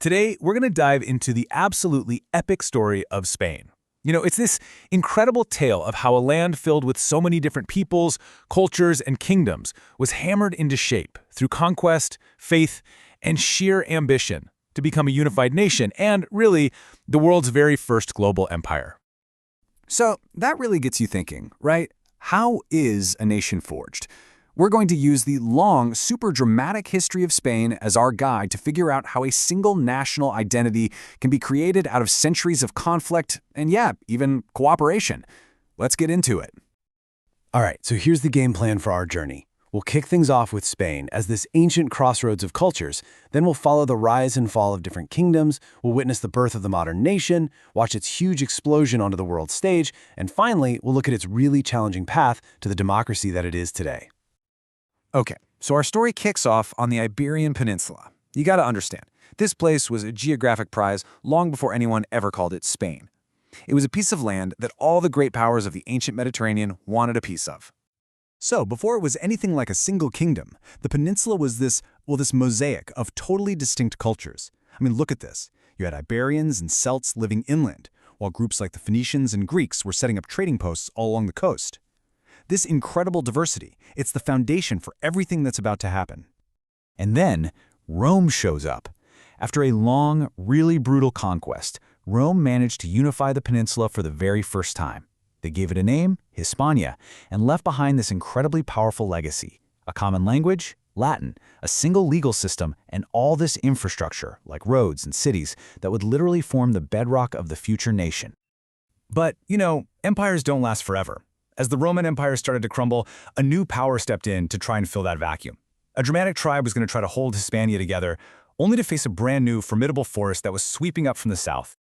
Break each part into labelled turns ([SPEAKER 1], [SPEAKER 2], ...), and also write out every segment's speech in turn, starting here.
[SPEAKER 1] Today, we're going to dive into the absolutely epic story of Spain. It's this incredible tale of how a land filled with so many different peoples, cultures, and kingdoms was hammered into shape through conquest, faith, and sheer ambition to become a unified nation and, really, the world's very first global empire.
[SPEAKER 2] So that really gets you thinking, right? How is a nation forged? We're going to use the long, super dramatic history of Spain as our guide to figure out how a single national identity can be created out of centuries of conflict and, even cooperation. Let's get into it.
[SPEAKER 3] All right, so here's the game plan for our journey. We'll kick things off with Spain as this ancient crossroads of cultures. Then we'll follow the rise and fall of different kingdoms. We'll witness the birth of the modern nation, watch its huge explosion onto the world stage, and finally, we'll look at its really challenging path to the democracy that it is today.
[SPEAKER 2] Okay, so our story kicks off on the Iberian Peninsula. You gotta understand, this place was a geographic prize long before anyone ever called it Spain. It was a piece of land that all the great powers of the ancient Mediterranean wanted a piece of. So, before it was anything like a single kingdom, the peninsula was this mosaic of totally distinct cultures. I mean, look at this. You had Iberians and Celts living inland, while groups like the Phoenicians and Greeks were setting up trading posts all along the coast. This incredible diversity, it's the foundation for everything that's about to happen. And then, Rome shows up. After a long, really brutal conquest, Rome managed to unify the peninsula for the very first time. They gave it a name, Hispania, and left behind this incredibly powerful legacy. A common language, Latin, a single legal system, and all this infrastructure, like roads and cities, that would literally form the bedrock of the future nation. But, empires don't last forever. As the Roman Empire started to crumble, a new power stepped in to try and fill that vacuum. A Germanic tribe was going to try to hold Hispania together, only to face a brand new, formidable force that was sweeping up from the south.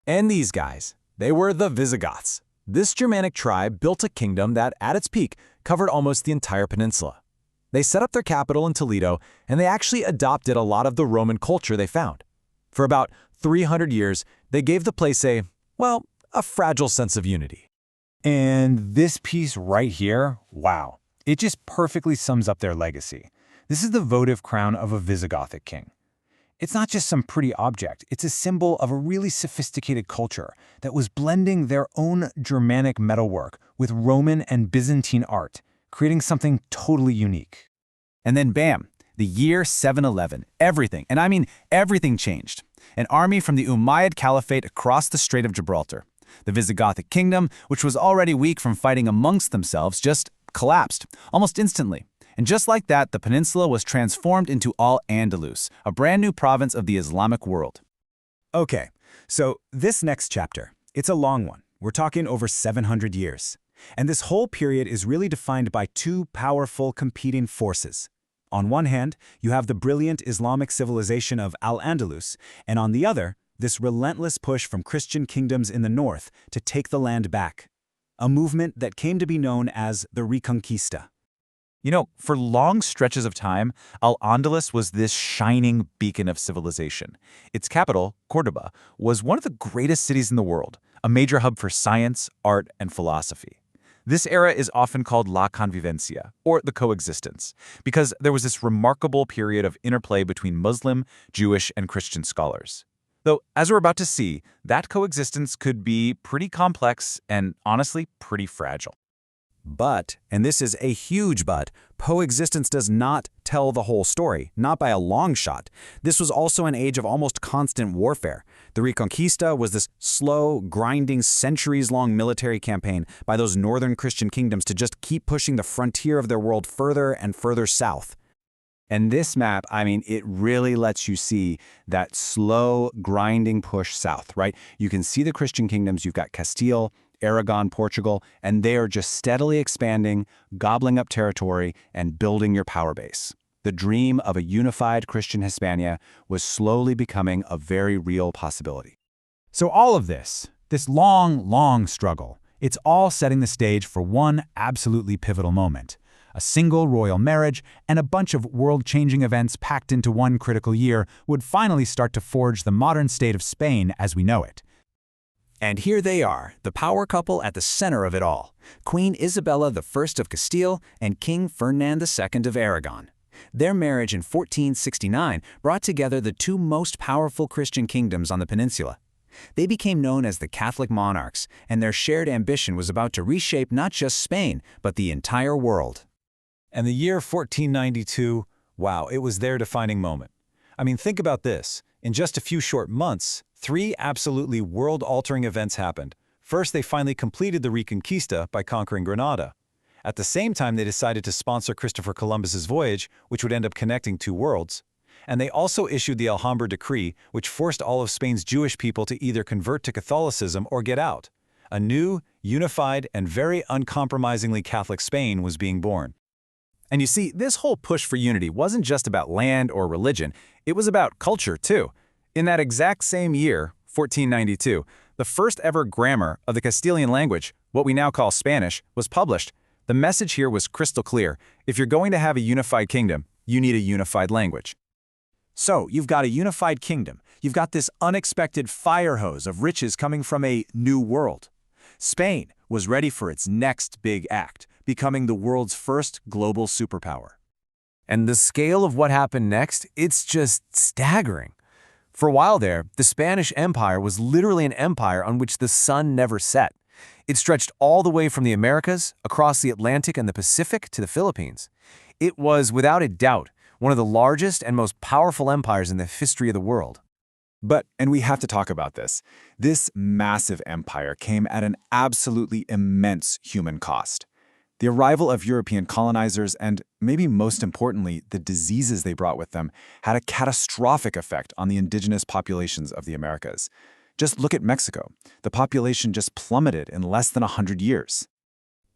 [SPEAKER 2] And these guys, they were the Visigoths. This Germanic tribe built a kingdom that, at its peak, covered almost the entire peninsula. They set up their capital in Toledo, and they actually adopted a lot of the Roman culture they found. For about 300 years, they gave the place a fragile sense of unity.
[SPEAKER 3] And this piece right here, wow, it just perfectly sums up their legacy. This is the votive crown of a Visigothic king. It's not just some pretty object, it's a symbol of a really sophisticated culture that was blending their own Germanic metalwork with Roman and Byzantine art, creating something totally unique.
[SPEAKER 2] And then bam, the year 711, everything, and I mean everything changed. An army from the Umayyad Caliphate crossed the Strait of Gibraltar. The Visigothic kingdom, which was already weak from fighting amongst themselves, just collapsed, almost instantly. And just like that, the peninsula was transformed into Al-Andalus, a brand new province of the Islamic world.
[SPEAKER 3] Okay, so this next chapter, it's a long one. We're talking over 700 years. And this whole period is really defined by two powerful competing forces. On one hand, you have the brilliant Islamic civilization of Al-Andalus, and on the other, this relentless push from Christian kingdoms in the north to take the land back. A movement that came to be known as the Reconquista.
[SPEAKER 1] For long stretches of time, Al-Andalus was this shining beacon of civilization. Its capital, Córdoba, was one of the greatest cities in the world, a major hub for science, art, and philosophy. This era is often called La Convivencia, or the coexistence, because there was this remarkable period of interplay between Muslim, Jewish, and Christian scholars. Though, as we're about to see, that coexistence could be pretty complex and, honestly, pretty fragile.
[SPEAKER 2] But, and this is a huge but, coexistence does not tell the whole story, not by a long shot. This was also an age of almost constant warfare. The Reconquista was this slow, grinding, centuries-long military campaign by those northern Christian kingdoms to just keep pushing the frontier of their world further and further south. And this map, it really lets you see that slow, grinding push south, right? You can see the Christian kingdoms. You've got Castile, Aragon, Portugal, and they are just steadily expanding, gobbling up territory, and building your power base. The dream of a unified Christian Hispania was slowly becoming a very real possibility.
[SPEAKER 3] So all of this long, long struggle, it's all setting the stage for one absolutely pivotal moment. A single royal marriage and a bunch of world-changing events packed into one critical year would finally start to forge the modern state of Spain as we know it.
[SPEAKER 2] And here they are, the power couple at the center of it all, Queen Isabella I of Castile and King Ferdinand II of Aragon. Their marriage in 1469 brought together the two most powerful Christian kingdoms on the peninsula. They became known as the Catholic monarchs, and their shared ambition was about to reshape not just Spain, but the entire world.
[SPEAKER 3] And the year 1492, wow, it was their defining moment. I mean, think about this. In just a few short months, 3 absolutely world-altering events happened. First, they finally completed the Reconquista by conquering Granada. At the same time, they decided to sponsor Christopher Columbus's voyage, which would end up connecting 2 worlds. And they also issued the Alhambra Decree, which forced all of Spain's Jewish people to either convert to Catholicism or get out. A new, unified, and very uncompromisingly Catholic Spain was being born.
[SPEAKER 1] And you see, this whole push for unity wasn't just about land or religion, it was about culture too. In that exact same year, 1492, the first ever grammar of the Castilian language, what we now call Spanish, was published. The message here was crystal clear. If you're going to have a unified kingdom, you need a unified language.
[SPEAKER 3] So, you've got a unified kingdom. You've got this unexpected fire hose of riches coming from a new world. Spain was ready for its next big act, becoming the world's first global superpower.
[SPEAKER 2] And the scale of what happened next, it's just staggering. For a while there, the Spanish Empire was literally an empire on which the sun never set. It stretched all the way from the Americas, across the Atlantic and the Pacific to the Philippines. It was, without a doubt, one of the largest and most powerful empires in the history of the world.
[SPEAKER 3] And we have to talk about this. This massive empire came at an absolutely immense human cost. The arrival of European colonizers and, maybe most importantly, the diseases they brought with them had a catastrophic effect on the indigenous populations of the Americas. Just look at Mexico. The population just plummeted in less than 100 years.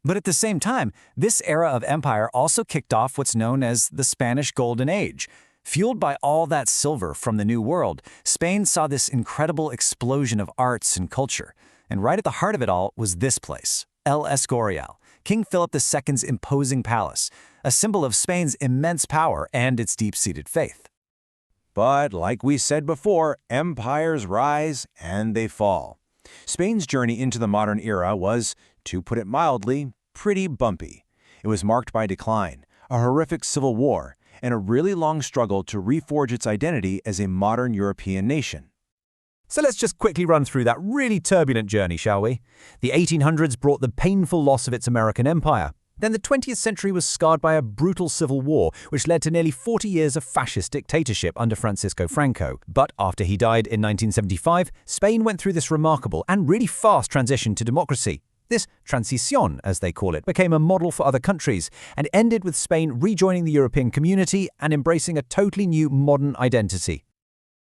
[SPEAKER 1] But at the same time, this era of empire also kicked off what's known as the Spanish Golden Age. Fueled by all that silver from the New World, Spain saw this incredible explosion of arts and culture. And right at the heart of it all was this place, El Escorial, King Philip II's imposing palace, a symbol of Spain's immense power and its deep-seated faith.
[SPEAKER 2] But like we said before, empires rise and they fall. Spain's journey into the modern era was, to put it mildly, pretty bumpy. It was marked by decline, a horrific civil war, and a really long struggle to reforge its identity as a modern European nation.
[SPEAKER 1] So let's just quickly run through that really turbulent journey, shall we? The 1800s brought the painful loss of its American empire. Then the 20th century was scarred by a brutal civil war, which led to nearly 40 years of fascist dictatorship under Francisco Franco. But after he died in 1975, Spain went through this remarkable and really fast transition to democracy. This transición, as they call it, became a model for other countries and ended with Spain rejoining the European community and embracing a totally new modern identity.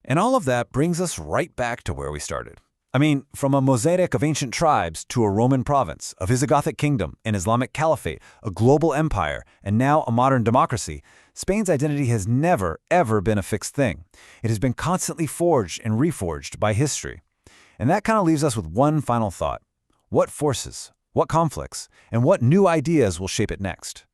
[SPEAKER 2] And all of that brings us right back to where we started. I mean, from a mosaic of ancient tribes to a Roman province, a Visigothic kingdom, an Islamic caliphate, a global empire, and now a modern democracy, Spain's identity has never, ever been a fixed thing. It has been constantly forged and reforged by history. And that kind of leaves us with one final thought. What forces, what conflicts, and what new ideas will shape it next?